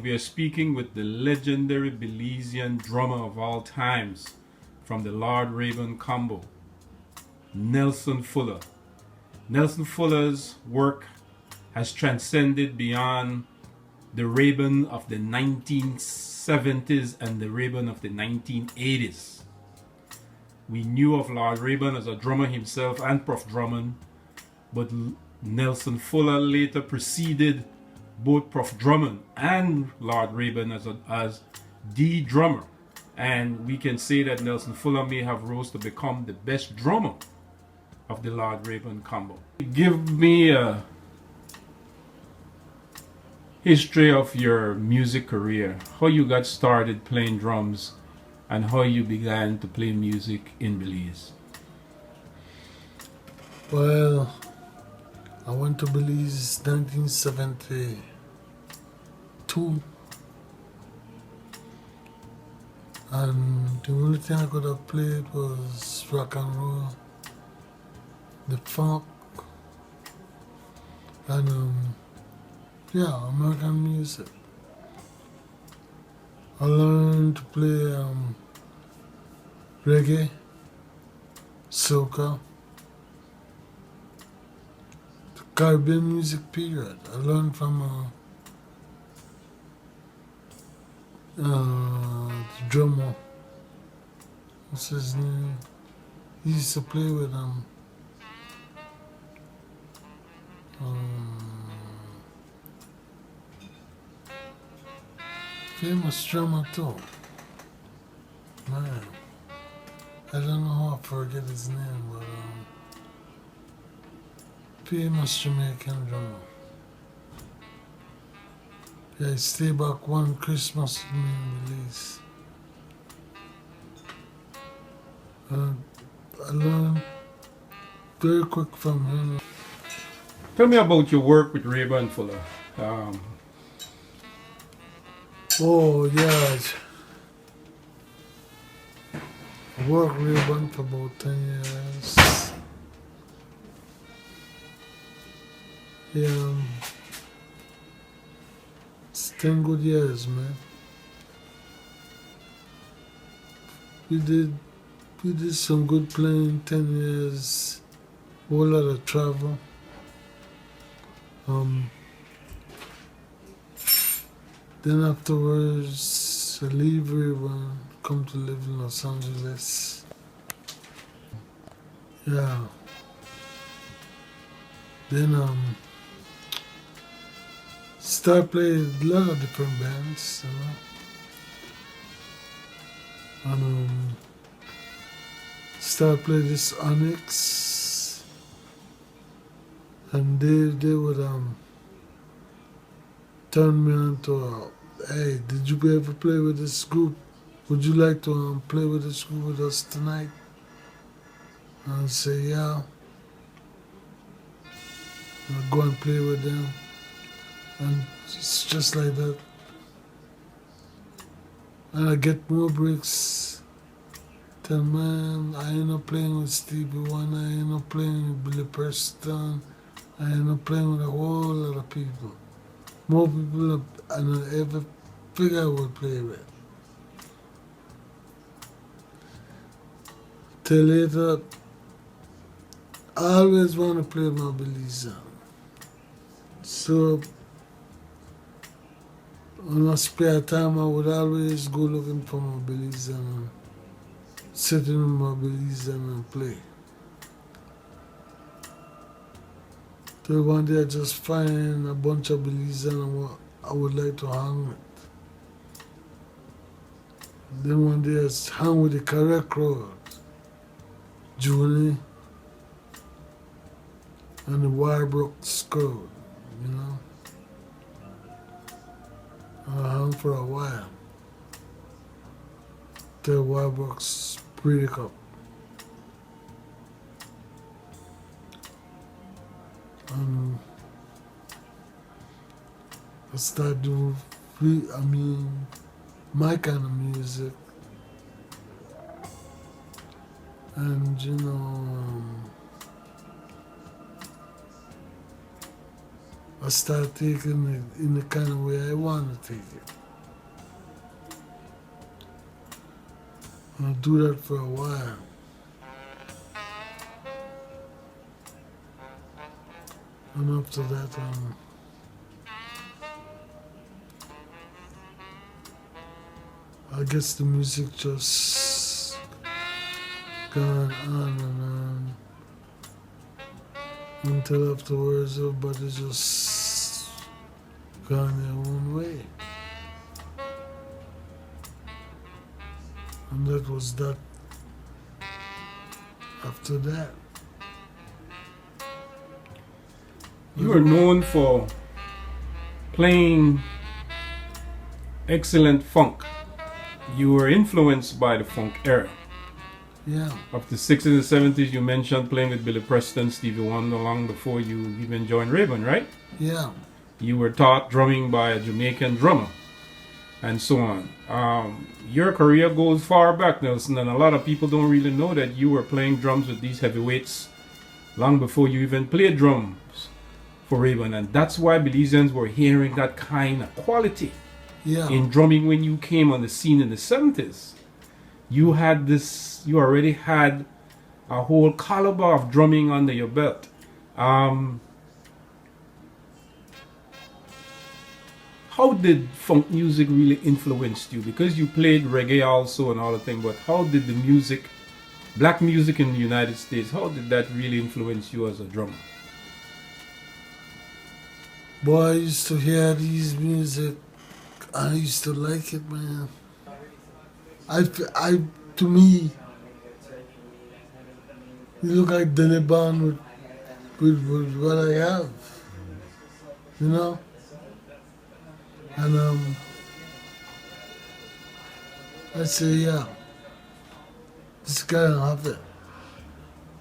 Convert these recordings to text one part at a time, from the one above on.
We are speaking with the legendary Belizean drummer of all times from the Lord Rhaburn Combo, Nelson Fuller. Nelson Fuller's work has transcended beyond the Rhaburn of the 1970s and the Rhaburn of the 1980s. We knew of Lord Rhaburn as a drummer himself and Prof Drummond, but Nelson Fuller later preceded both Prof Drummond and Lord Rhaburn as the drummer, and we can say that Nelson Fuller may have rose to become the best drummer of the Lord Rhaburn Combo. Give me a history of your music career, how you got started playing drums and how you began to play music in Belize. Well, I went to Belize 1972, and the only thing I could have played was rock and roll, the funk, and American music. I learned to play reggae, soca, Caribbean music period. I learned from the drummer. What's his name? He used to play with famous drummer too. Man, I don't know how I forget his name, but famous Jamaican drummer. Yeah, he stayed back one Christmas with me in Belize. I learned very quick from him. Tell me about your work with Rhaburn Fuller. Oh yeah, I worked with Rhaburn for about 10 years. Yeah, it's 10 good years, man. We did some good playing, 10 years, whole lot of travel. Then afterwards, I leave Rhaburn, come to live in Los Angeles. Yeah. Then start playing a lot of different bands, and start playing this Onyx, and they would turn me on to hey, did you ever play with this group? Would you like to play with this group with us tonight? And I'd say yeah. I'd go and play with them, and it's just like that. And I get more breaks. Tell man, I end up playing with Stevie Wonder, I end up playing with Billy Preston, I end up playing with a whole lot of people. More people than I ever figured I would play with. Till later, I always want to play my Belizean. So, on my spare time, I would always go looking for my Belizean, sitting in my Belizean and play. Till one day I just find a bunch of Belizean I would like to hang with. Then one day I hang with the correct crowd, Julie and the Wirebrook's crowd, you know. I hung for a while till Wirebrook's break up. And I started doing my kind of music. And you know, I start taking it in the kind of way I want to take it. I'll do that for a while. And after that, I guess the music just gone on and on until afterwards everybody just gone their own way. And that was that. After that, You are known for playing excellent funk. You were influenced by the funk era. yeah, Of the 60s and 70s, you mentioned playing with Billy Preston, Stevie Wonder long before you even joined Rhaburn, right? yeah, You were taught drumming by a Jamaican drummer, and so on. Your career goes far back, Nelson, and a lot of people don't really know that you were playing drums with these heavyweights long before you even played drums for Rhaburn, and that's why Belizeans were hearing that kind of quality yeah, in drumming when you came on the scene in the 70s. You already had a whole caliber of drumming under your belt. How did funk music really influence you? Because you played reggae also and all the thing, but how did the music, black music in the United States, how did that really influence you as a drummer? Boy, I used to hear these music. I used to like it, man. To me, you look like Deliban with what I have, you know? And I say, yeah, this guy don't have it.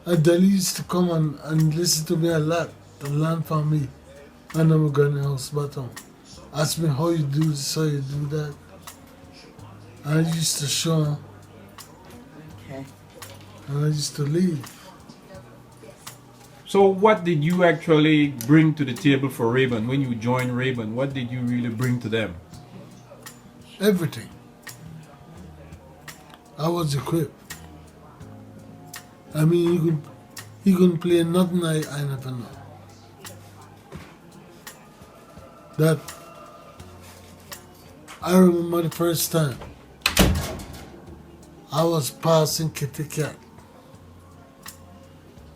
And Delhi used to come and listen to me a lot, and learn from me. And I'm going to house bottom. Ask me how you do this, how you do that. And I used to show him. Okay. And I used to leave. So what did you actually bring to the table for Rhaburn when you joined Rhaburn? What did you really bring to them? Everything. I was equipped. I mean, he couldn't play nothing I never know. That I remember the first time I was passing Kitty Cat.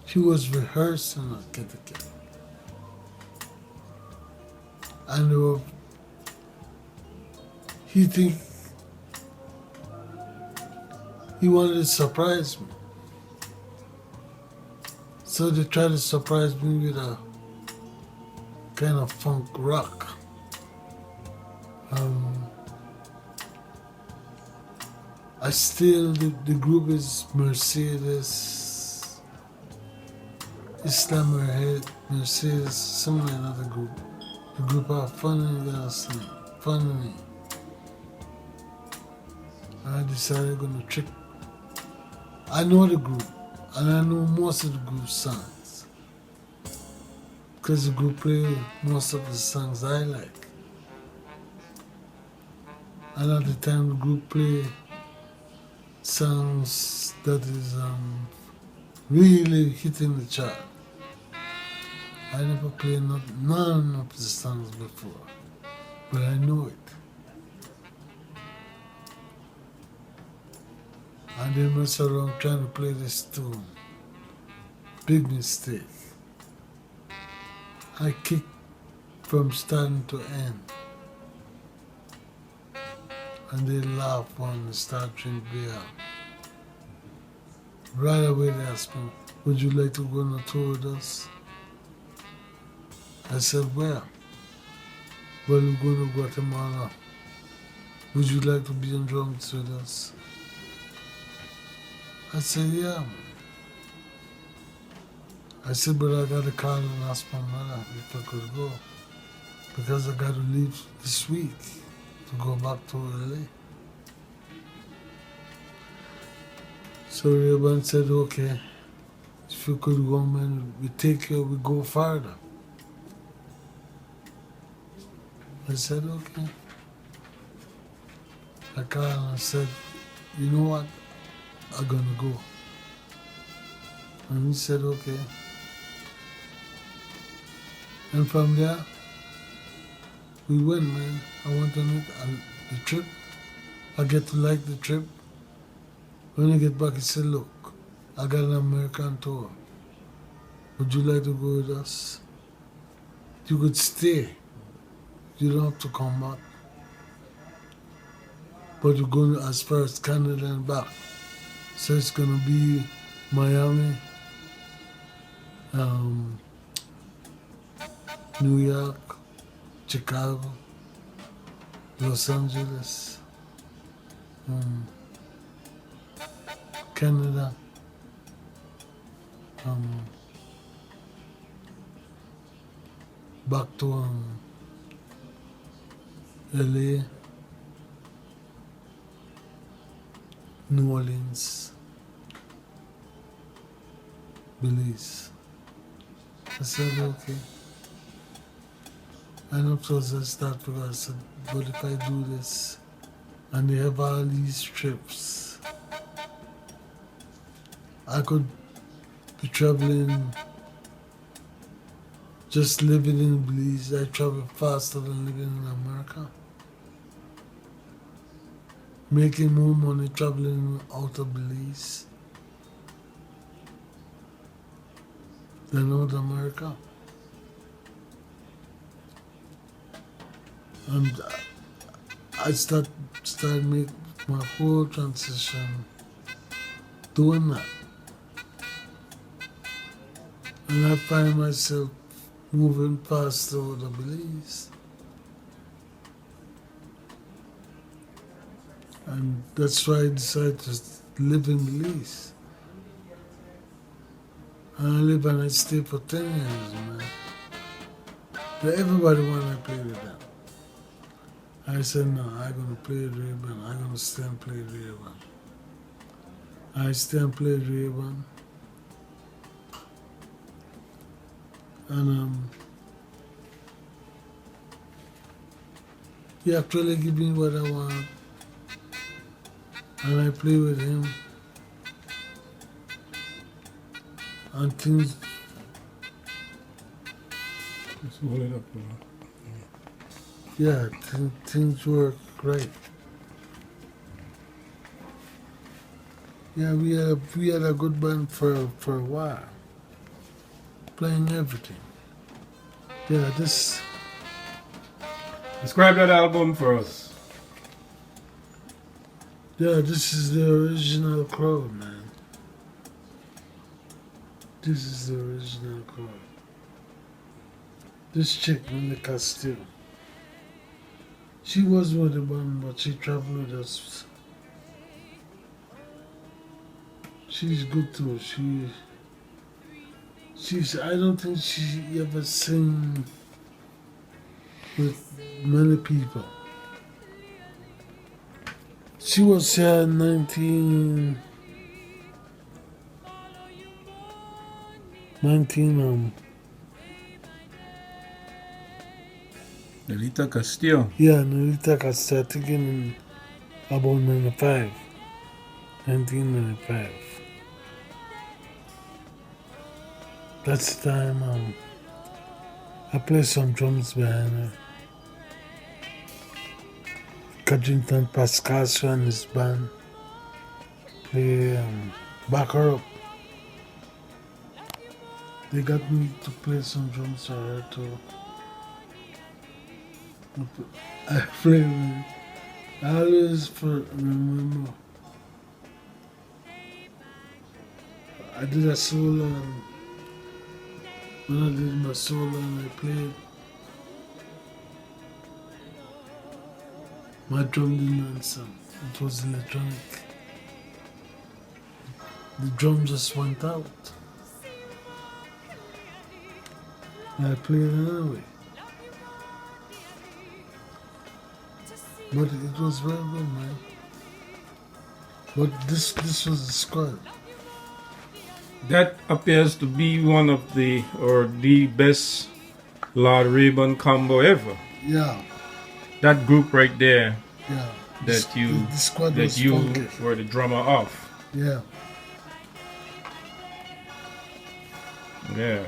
He was rehearsing at Kitty Cat. And he wanted to surprise me. So they tried to surprise me with a kind of funk rock. The group is Mercedes, Islamhead, Mercedes, something like that group. The group are funny. I decided I'm gonna trick. I know the group, and I know most of the group's songs. Because the group play most of the songs I like. And at the time the group play songs that is really hitting the chart. I never played none of the songs before, but I know it. And they mess around trying to play this tune. Big mistake. I kicked from starting to end. And they laugh when they start drinking beer. Right away they asked me, would you like to go on a tour with us? I said, where? Well, we're going to Guatemala. Would you like to be on drums with us? I said, yeah. I said, but I got to call and ask my mother if I could go. Because I got to leave this week to go back to LA. So Rhaburn said, okay, if you could go, man, we take you, we go farther. I said, okay. I called and I said, you know what? I'm gonna go. And he said, okay. And from there, we went, man. I went on it, and the trip, I get to like the trip. When I get back, he said, look, I got an American tour. Would you like to go with us? You could stay. You don't have to come back. But you're going as far as Canada and back. So it's going to be Miami, New York, Chicago, Los Angeles, Canada, back to LA, New Orleans, Belize. I said, okay. And of course I start to I said, but if I do this, and they have all these trips, I could be traveling, just living in Belize. I travel faster than living in America. Making more money traveling out of Belize than out of America. And I started make my whole transition doing that. And I find myself moving faster out of Belize. And that's why I decided to live in Belize. And I live and I stay for 10 years, man. But everybody wanted to play with them. I said, no, I'm going to play Rhaburn. I'm going to stay and play Rhaburn. I stay and play Rhaburn. And he actually give me what I want. And I play with him. And things... Just hold it up. Yeah, things work great. Yeah, we had a good band for a while. Playing everything. Yeah, this... Describe that album for us. Yeah, this is the original crowd, man. This is the original crowd. This chick in the Castile. She was with the band, but she traveled with us. She's good too. She's. I don't think she ever sing with many people. She was here in 19 Nelita Castillo. Yeah, Nelita Castillo, I think in about 1995. That's the time I played some drums behind her. Cadrington Pascasio and his band play back her up. They got me to play some drums for her too. I play with, I always remember. I did a solo, and when I did my solo and I played, my drum didn't answer. It was electronic. The drum just went out. I played it anyway. But it was very good, man. But this was a squad. That appears to be one of the best Lord Rhaburn Combo ever. Yeah. that group right there Yeah. that you The squad that was you funky. were the drummer of. Yeah. Yeah.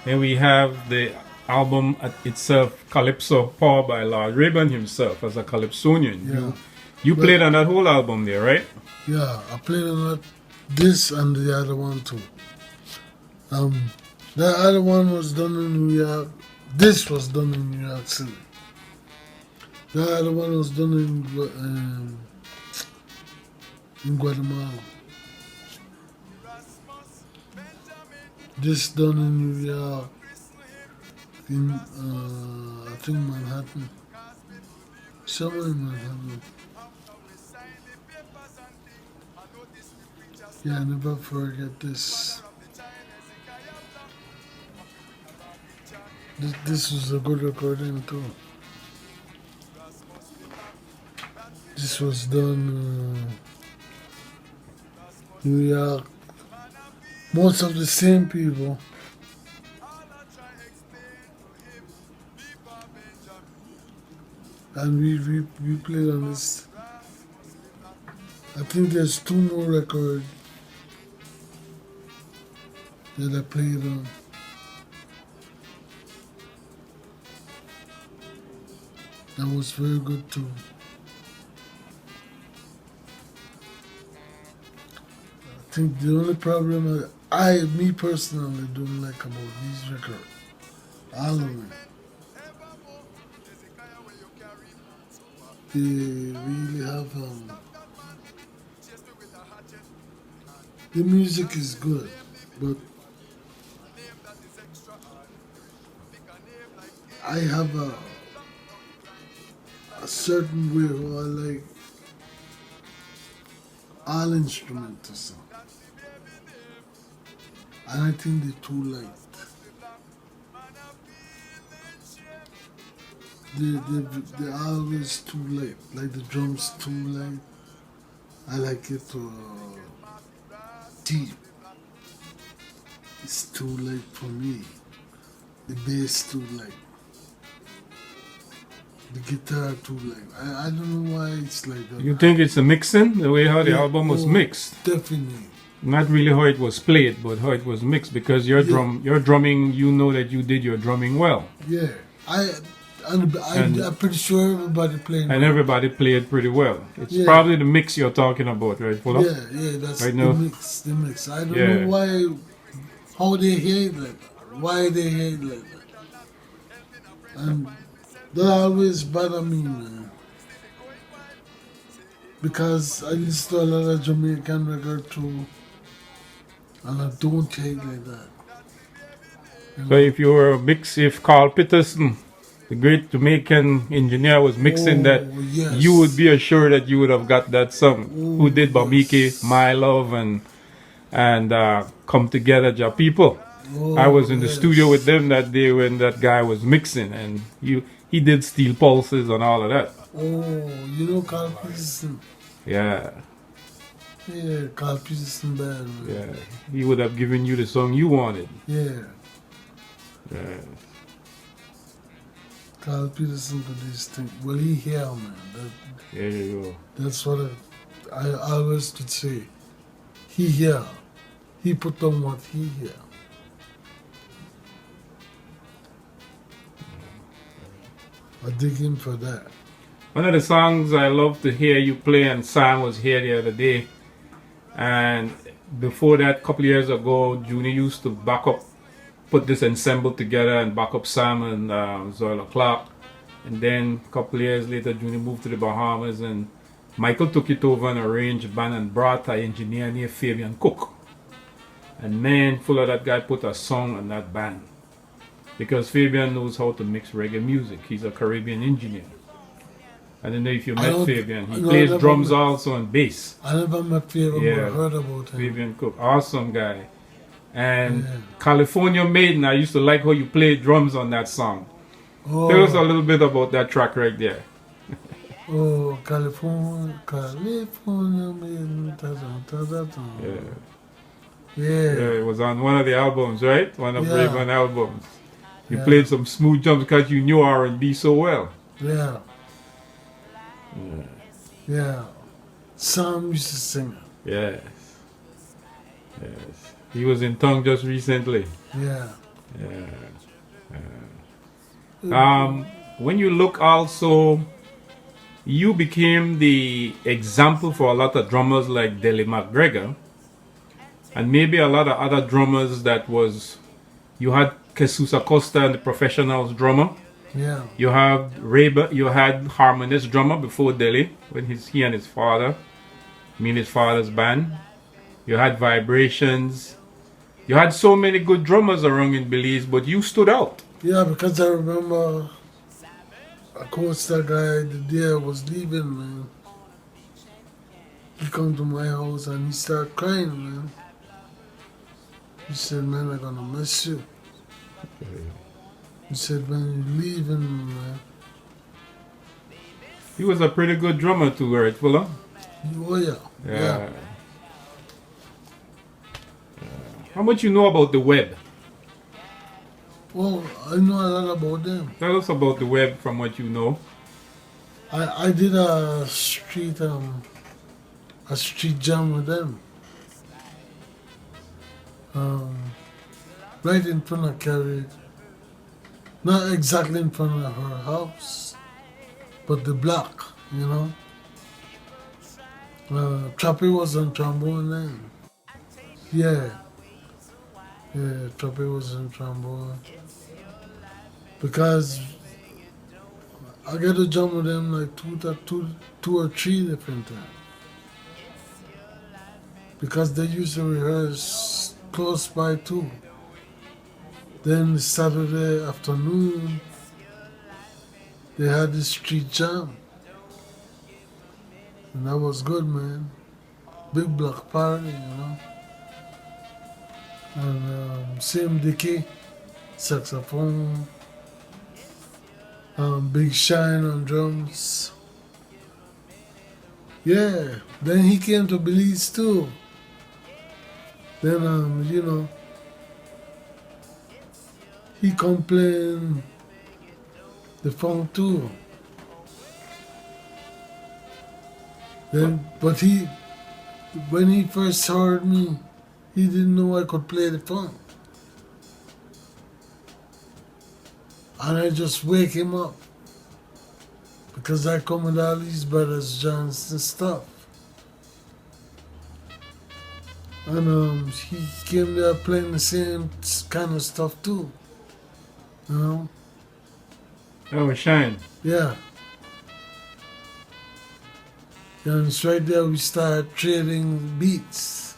Then we have the album itself, Calypso, powered by Lord Rhaburn himself as a calypsonian. Yeah. You But- played on that whole album there, right? Yeah, I played on that, this and the other one too. The other one was done in New York. This was done in New York City. The other one was done in Guatemala. This done in New York, in I think Manhattan, somewhere in Manhattan. Yeah, never forget this. This was a good recording too. This was done New York. Most of the same people. And we played on this. I think there's 2 more records that I played on. That was very good too. I think the only problem me personally don't like about these records, all of them, they really have the music is good, but I have a certain way who I like all instrumental sound. And I think they're too light. They're always too light. Like the drums too light. I like it deep. It's too light for me. The bass too light. The guitar too light. I don't know why it's like that. You think it's a mixing, the way how the album was mixed? Definitely. Not really how it was played, but how it was mixed. Because your drumming, you know that you did your drumming well. Yeah, I'm pretty sure everybody played. And everybody played pretty well. It's Yeah. probably the mix you're talking about, right, Fuller? Yeah, that's Right the now? mix. The mix. I don't know why, how they hate like that. Why they hate like that. And that always bother me, man. Because I used to do a lot of Jamaican record too, and I don't hate like that. So if Carl Peterson, the great Jamaican engineer, was mixing that, yes. you would be assured that you would have got that song. Who did Bamike, yes. My Love, and Come Together, Ja People. I was in the studio with them that day when that guy was mixing, and he did Steel Pulses and all of that. Oh, you know Carl Peterson? Yeah, Yeah, Carl Peterson band. Man. yeah. He would have given you the song you wanted. Yeah. Yeah. Carl Peterson did this thing. Well, he here, man. There you go. That's what I always could say. He here. He put on what he here. I dig him for that. One of the songs I love to hear you play, and Sam was here the other day, and before that, a couple of years ago, Junior used to put this ensemble together and back up Sam and Zoila Clark. And then a couple of years later, Junior moved to the Bahamas, and Michael took it over and arranged a band and brought an engineer named Fabian Cook. And man, full of that guy put a song on that band. Because Fabian knows how to mix reggae music. He's a Caribbean engineer. I don't know if you met Fabian. He plays drums also and bass. I never met Fabian, Yeah. but I heard about him. Fabian Cook, awesome guy. And California Maiden, I used to like how you played drums on that song. Oh, Tell us a little bit about that track right there. oh, California, man. Yeah. Yeah. It was on one of the albums, right? One of Yeah. Rhaburn albums. You Yeah. played some smooth drums because you knew R&B so well. Yeah. Yeah. Sam used to sing it. Yes. Yes. He was in Tongue just recently. Yeah. When you look also, you became the example for a lot of drummers like Dele McGregor, and maybe a lot of other drummers that was, you had Jesus Acosta and the Professionals drummer. Yeah. You have you had harmonist drummer before Dele, when he and his father, his father's band. You had Vibrations. You had so many good drummers around in Belize, but you stood out. Yeah, because I remember a Costa guy the day I was leaving, man. He come to my house and he started crying, man. He said, man, I'm gonna miss you. He said, when you're leaving, man. He was a pretty good drummer too, right, Fuller? Oh, yeah. Yeah. How much you know about the web? Well, I know a lot about them. Tell us about the web from what you know. I did a street jam with them. Right in front of Carrie. Not exactly in front of her house, but the block, you know. Trappy was on trombone then. Yeah. Yeah, Trappy was on trombone. Because I got to jump with them like two or three different times. Because they used to rehearse close by too. Then Saturday afternoon, they had the street jam. And that was good, man. Big block party, you know. And same Dicky, saxophone. Big Shine on drums. Yeah, then he came to Belize too. Then, you know, he complained the funk too. Then, but when he first heard me, he didn't know I could play the funk. And I just wake him up. Because I come with all these brothers, Johns and stuff. And he came there playing the same kind of stuff too. You know? Oh, Shine. Yeah. And it's right there we started trading beats.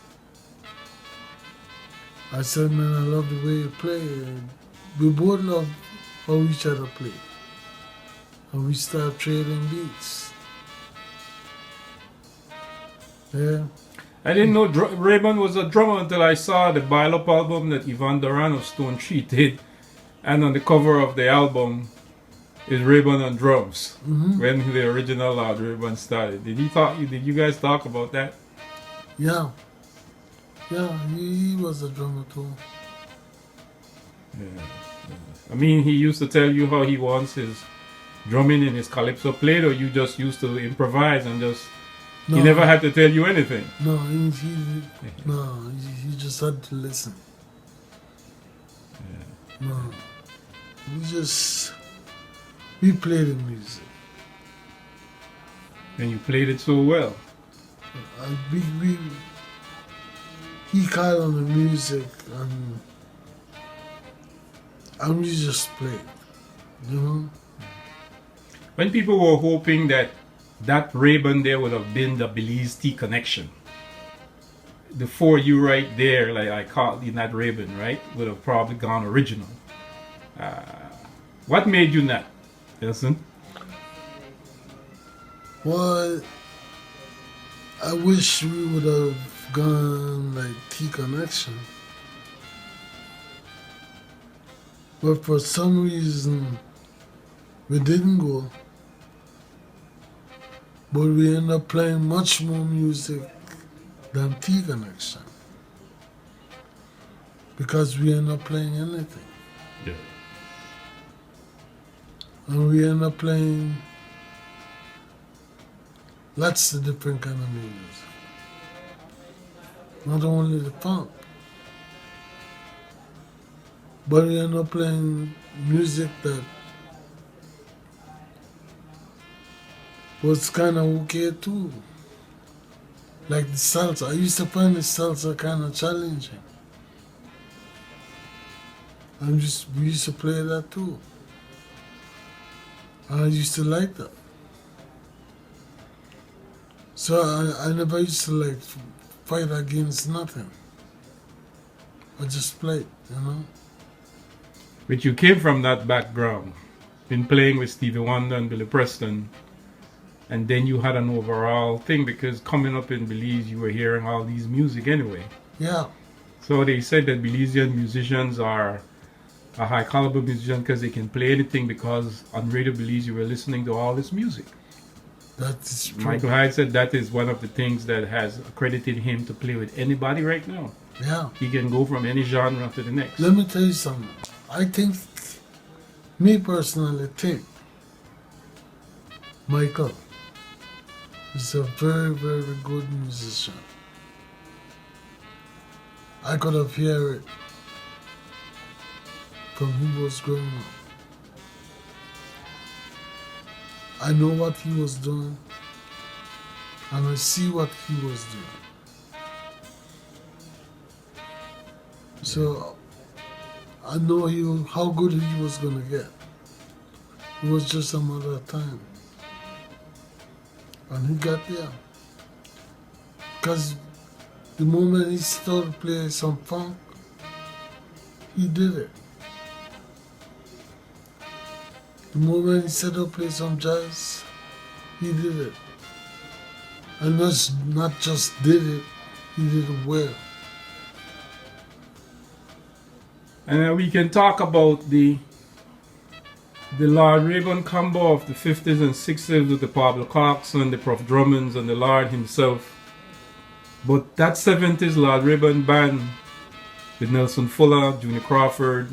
I said, man, I love the way you play. And we both love how each other play. And we started trading beats. Yeah. I didn't know Rhaburn was a drummer until I saw the Bilal Up album that Ivan Duran of Stone Tree did. And on the cover of the album is Rhaburn on drums. When the original Lord Rhaburn started. Did you guys talk about that? Yeah. Yeah, he was a drummer too. Yeah. I mean, he used to tell you how he wants his drumming and his calypso played, or you just used to improvise and just... No, he never had to tell you anything. No, he just had to listen. Yeah. No, we played the music. And you played it so well. He called on the music and we just played, you know. When people were hoping that Rhaburn there would have been the Belize T connection, the four you right there, like I called you, not Rhaburn, right, would have probably gone original. What made you not, Nelson? Well, I wish we would have gone like T connection, but for some reason we didn't go. But we ended up playing much more music than T connection because we ended up playing anything. Yeah. And we ended up playing Lots of different kind of music. Not only the funk. But we end up playing music that was kind of okay too. Like the salsa. I used to find the salsa kind of challenging. We used to play that too. I used to like that. So I never used to like fight against nothing. I just played, you know. But you came from that background, been playing with Stevie Wonder and Billy Preston, and then you had an overall thing because coming up in Belize, you were hearing all these music anyway. Yeah. So they said that Belizean musicians are a high caliber musician because they can play anything because on Radio Belize you were listening to all this music. That is true. Michael Hyde said that is one of the things that has accredited him to play with anybody right now. Yeah. He can go from any genre to the next. Let me tell you something. I think, me personally think, Michael is a very, very good musician. I could have heard it from he was growing up. I know what he was doing, and I see what he was doing. So I know how good he was gonna get. It was just a matter of time, and he got there. Because the moment he started playing some funk, he did it. The moment he started to play some jazz, he did it. And not just did it, he did it well. And we can talk about the Lord Rhaburn Combo of the 50s and 60s with the Pablo Clarkson, the Prof Drummonds, and the Lord himself. But that 70s Lord Rhaburn band with Nelson Fuller, Junior Crawford,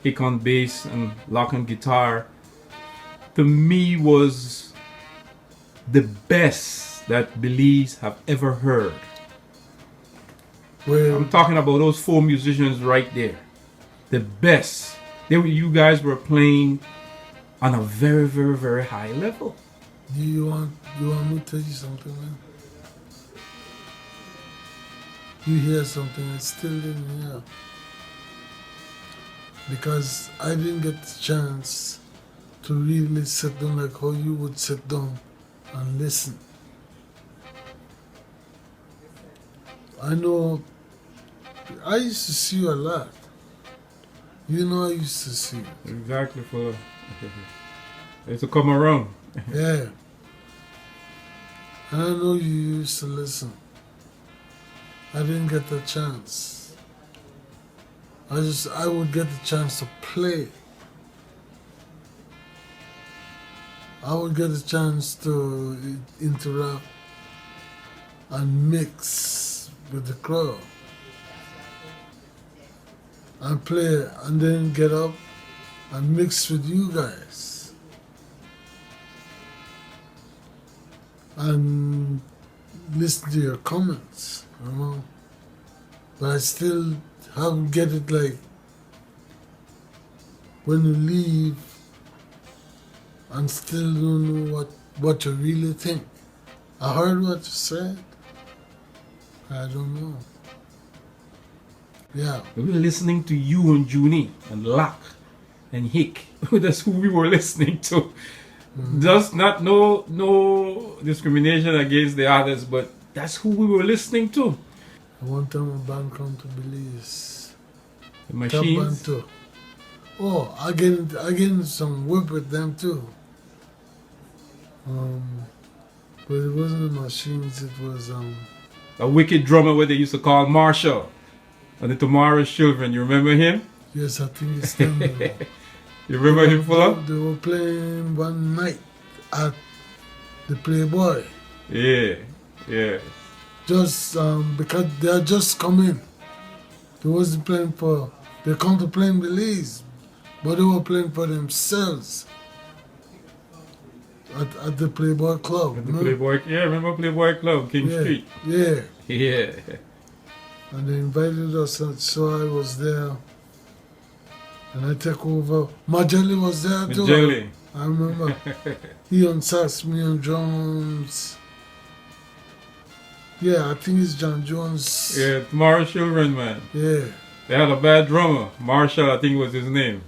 Hick on bass, and Lock on guitar, to me was the best that Belize have ever heard. Well, I'm talking about those four musicians right there. The best. You guys were playing on a very, very, very high level. you want me to tell you something, man? You hear something I still didn't hear. Because I didn't get the chance to really sit down like how you would sit down and listen. I know I used to see you a lot. You know I used to see you. Exactly, Fuller. It's a come around. Yeah. And I know you used to listen. I didn't get the chance. I would get the chance to play. I would get a chance to interact and mix with the crowd. And play and then get up and mix with you guys. And listen to your comments, you know. But I still haven't get it like when you leave and still don't know what you really think. I heard what you said. I don't know. Yeah. We were listening to you and Junie and Locke and Hick. That's who we were listening to. Just not no discrimination against the others, but that's who we were listening to. One time a band come to Belize. The Top Machines. band too. Oh, I get some work with them too. But it wasn't the Machines, it was A wicked drummer where they used to call Marshall. And the Tomorrow's Children. You remember him? yes, I think it's them. You remember him, Fuller? They were playing one night at the Playboy. Yeah, yeah. Just because they are just coming. They wasn't playing for. They come to play in Belize, but they were playing for themselves. at the Playboy Club. At the Playboy, yeah, remember Playboy Club, King Street? Yeah. Yeah. And they invited us, and so I was there. And I took over. Majelli was there too. Majelli. I remember. He on sax, me on drums. Yeah, I think it's John Jones. Yeah, it's Marshall Children, man. Yeah. They had a bad drummer. Marshall, I think was his name.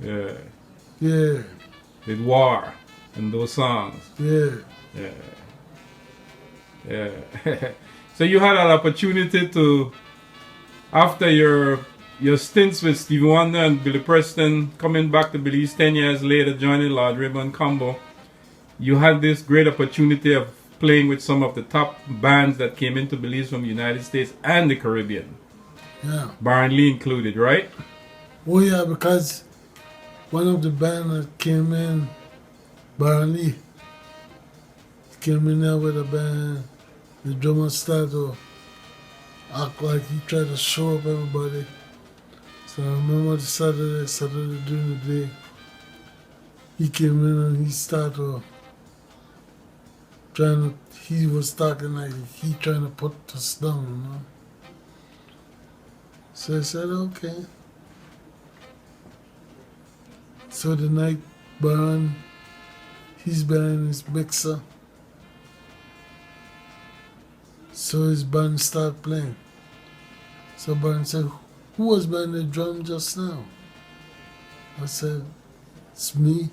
Yeah. Yeah. Did War and those songs. Yeah. Yeah. Yeah. So you had an opportunity to, after your stints with Stevie Wonder and Billy Preston, coming back to Belize 10 years later, joining Lord Rhaburn Combo, you had this great opportunity of playing with some of the top bands that came into Belize from the United States and the Caribbean. Yeah. Baron Lee included, right? Oh yeah, because one of the band that came in, Baron Lee, came in there with a band. The drummer started to act like he tried to show up everybody. So I remember the Saturday during the day, he came in and he started he was talking like he trying to put us down, you know. So I said, okay. So the night Baron, he's behind his mixer. So his band started playing. So Baron said, who was behind the drum just now? I said, it's me.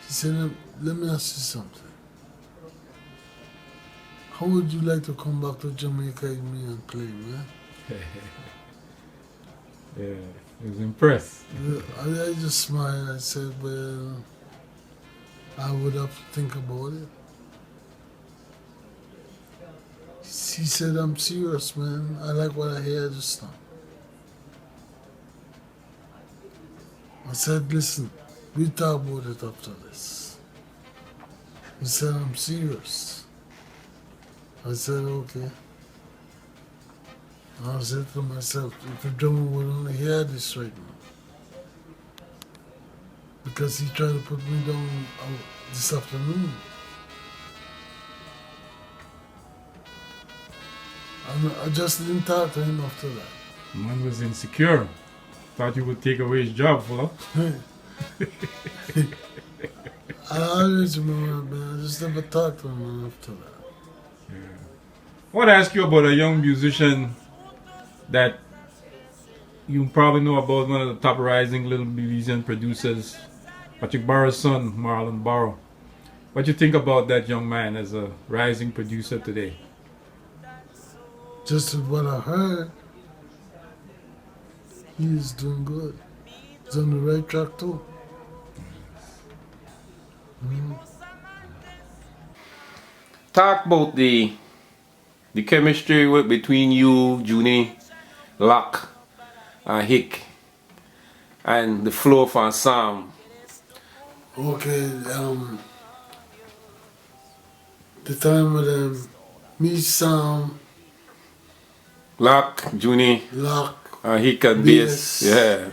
He said, let me ask you something. How would you like to come back to Jamaica with me and play, man? Yeah, he was impressed. I just smiled. I said, well, I would have to think about it. He said, I'm serious, man. I like what I hear just now. I said, listen, we talk about it after this. He said, I'm serious. I said, okay. I said to myself, if the drummer would only hear this right now. Because he tried to put me down this afternoon. And I just didn't talk to him after that. Man was insecure. Thought you would take away his job, fella. I always remember, man. I just never talked to him after that. Yeah. I want to ask you about a young musician that you probably know about, one of the top rising little Belizean producers, Patrick Barrow's son, Marlon Barrow. What do you think about that young man as a rising producer today? Just what I heard, he is doing good. He's on the right track too. Talk about the chemistry between you, Junie, Locke, and Hick, and the flow of our sound. Okay, the time with me, Sam, Locke, Junie, Lock, Hick and bass. Yeah.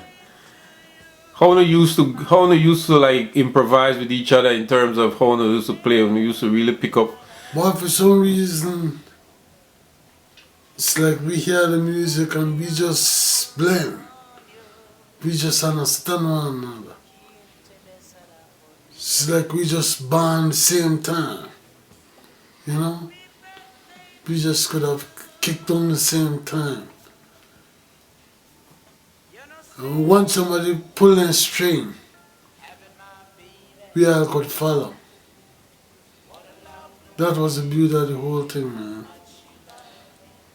How they used to like improvise with each other in terms of how they used to play, when they used to really pick up. but for some reason, it's like we hear the music and we just blend. We just understand one another. It's like we just born the same time. You know? We just could have kicked on the same time. And once somebody pull a string, we all could follow. That was the beauty of the whole thing, man.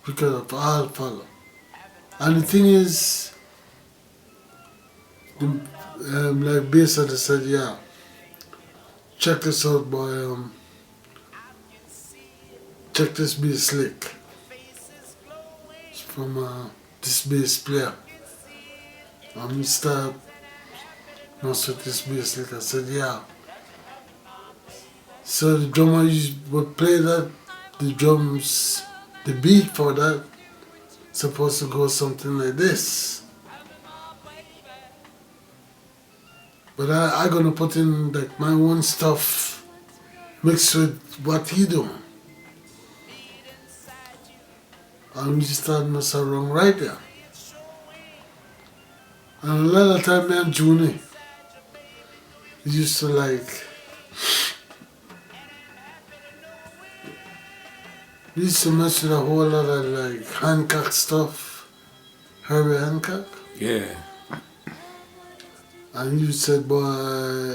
We could have all follow. And the thing is, like Bass said, yeah, check this out, boy. Check this bass lick. It's from this bass player. And we start mess with this bass lick. I said, yeah. So the drummer would play that, the drums, the beat for that, supposed to go something like this. But I gonna put in like my own stuff mixed with what he doing. And we just start mess around right there. And a lot of time me and Junie used to like, we used to mess with a whole lot of like Hancock stuff, Herbie Hancock. Yeah. And you said, boy,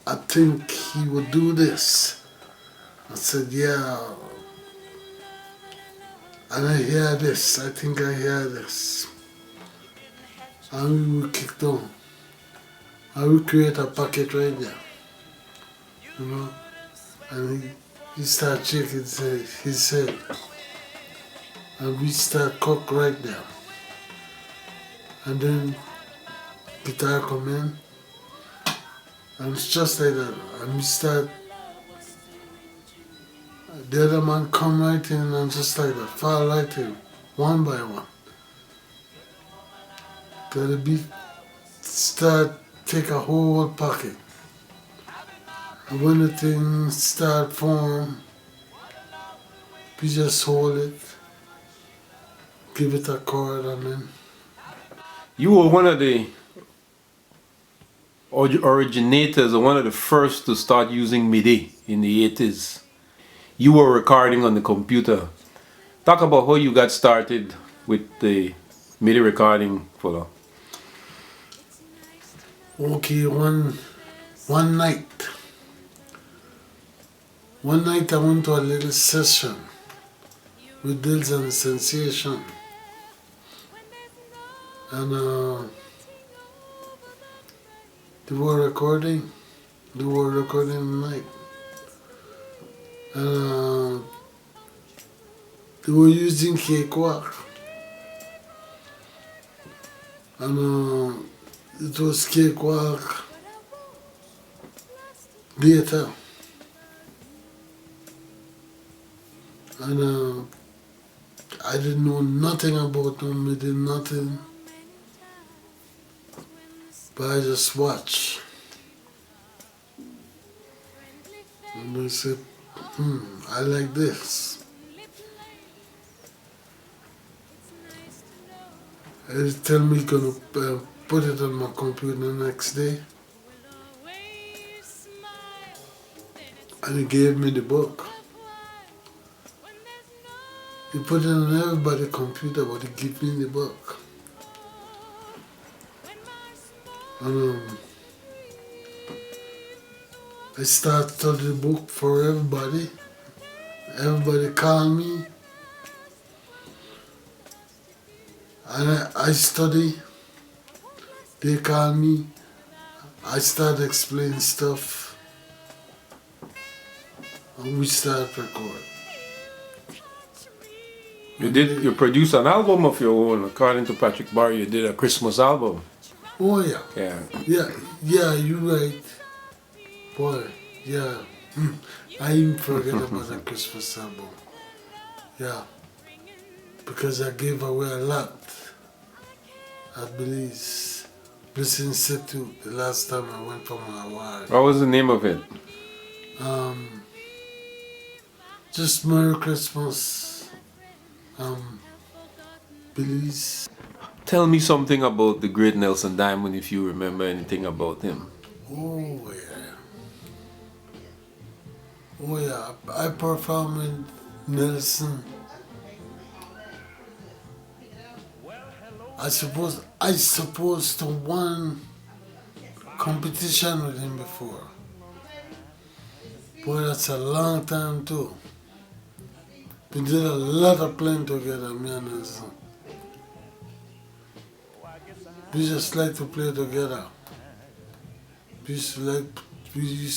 I think he would do this. I said, yeah. And I hear this, I think I hear this. And we would kick down. And we create a packet right there. You know? And he start shaking his head. And we start cook right there. And then guitar come in. And it's just like that. And we start, the other man come right in and just like that, fall right in, one by one. Till the beat start take a whole pocket. And when the thing start form, we just hold it, give it a chord and then. You were one of the originators or one of the first to start using MIDI in the 80s. You were recording on the computer. Talk about how you got started with the MIDI recording, Fuller. Okay, one night I went to a little session with Dills and Sensation. And they were recording the night. And they were using cakewalk. And it was cakewalk data. And I didn't know nothing about them, I did nothing. But I just watched. And I said, I like this. They tell me gonna put it on my computer the next day. And he gave me the book. He put it on everybody's computer, but he gave me the book. And I started studying the book for everybody. Everybody called me. And I study. They call me. I start explaining stuff. And we start record. You produced an album of your own, according to Patrick Barry. You did a Christmas album. Oh yeah. Yeah. Yeah, you're right. Boy, yeah. I even forget about the Christmas album. Yeah. Because I gave away a lot at Belize. Belizean Institute, the last time I went for my award. What was the name of it? Just Merry Christmas. Belize. Tell me something about the great Nelson Diamond, if you remember anything about him. Oh yeah. Oh yeah. I performed with Nelson. I supposed to won competition with him before. Boy, that's a long time too. We did a lot of playing together, me and Nelson. We just like to play together. We used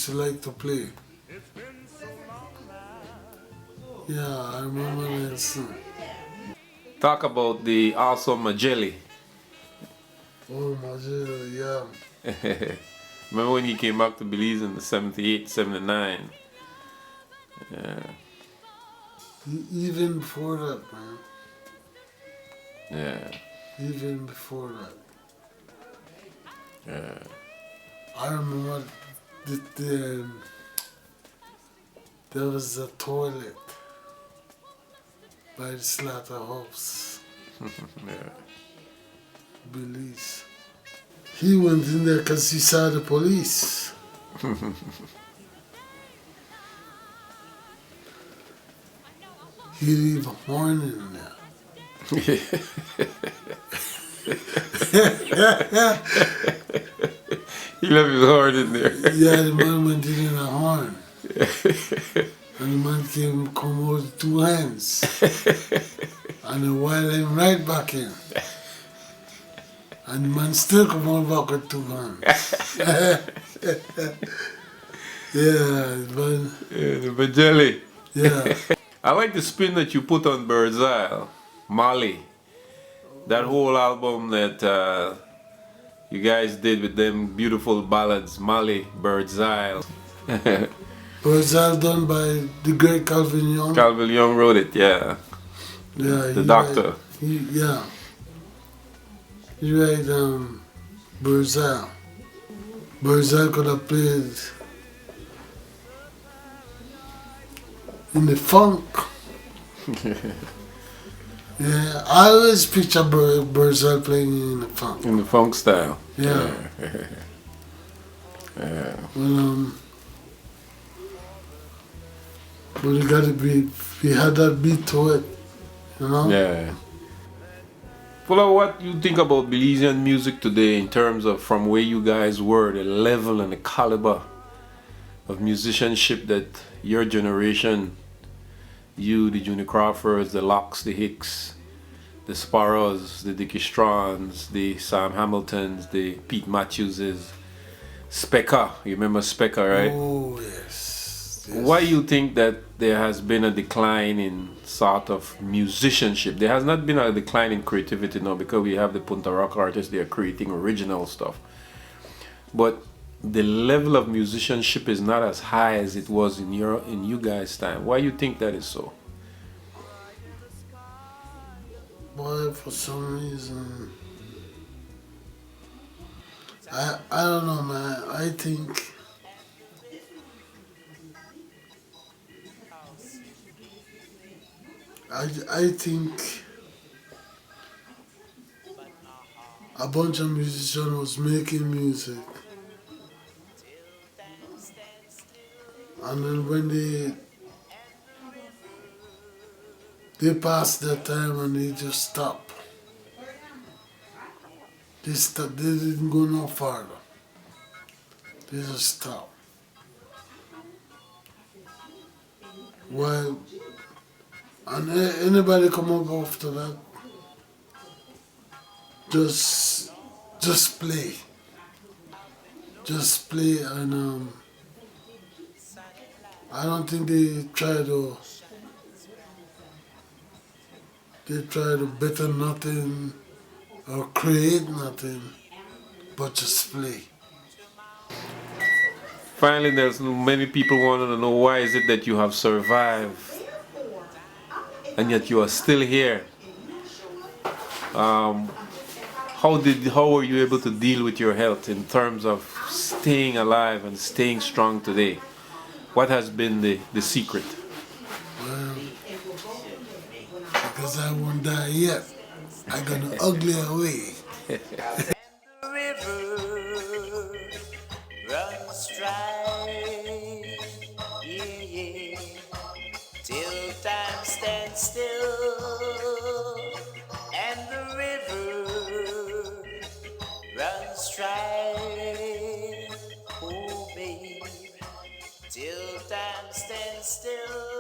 to like to play. Yeah, I remember Nelson. Talk about the awesome Majelli. Oh, Majel, yeah. Remember when he came back to Belize in the 78, 79? Yeah. Even before that, man. Yeah. Even before that. Yeah. I remember there was a toilet by the slaughterhouse, Yeah. Belize. He went in there because he saw the police. He leave a horn in there. He left his heart in there. Yeah, the man went in a horn. And the man come out with 2 hands. And the wild him right back in. And the man still come out back with 2 hands. Yeah, man. Yeah, the Bajeli. Yeah. I like the spin that you put on Bird's Eye, Molly. That whole album that you guys did with them beautiful ballads, Molly, Bird's Eye. Bird's Eye done by the great Calvin Young. Calvin Young wrote it, yeah. Yeah, The doctor. Yeah. He write Bird's Eye. Bird's Eye could have played in the funk. Yeah, I always picture Bird's Eye playing in the funk. In the funk style. Yeah. Yeah. But it got to be, he had that beat to it, you know? Yeah. Well, what you think about Belizean music today in terms of from where you guys were, the level and the caliber of musicianship that your generation, you, the Junior Crawfords, the Locks, the Hicks, the Sparrows, the Dickie Straughans, the Sam Hamiltons, the Pete Matthewses, Specker, you remember Specker, right? Oh, yes. Why you think that there has been a decline in sort of musicianship? There has not been a decline in creativity now because we have the Punta Rock artists, they are creating original stuff. But the level of musicianship is not as high as it was in you guys' time. Why you think that is so? Boy, for some reason, I don't know, man. I think a bunch of musicians was making music, and then when they passed their time and they just stopped. They stopped. They didn't go no farther. They just stopped. Well, and anybody come up after that, just play. Just play, and I don't think they try to better nothing or create nothing, but just play. Finally, there's many people want to know why is it that you have survived and yet you are still here. How were you able to deal with your health in terms of staying alive and staying strong today? What has been the secret? Well, because I won't die yet. I'm gonna ugly away. The river runs dry, yeah, yeah, till time stands still, and the river runs dry, oh babe, till time stands still.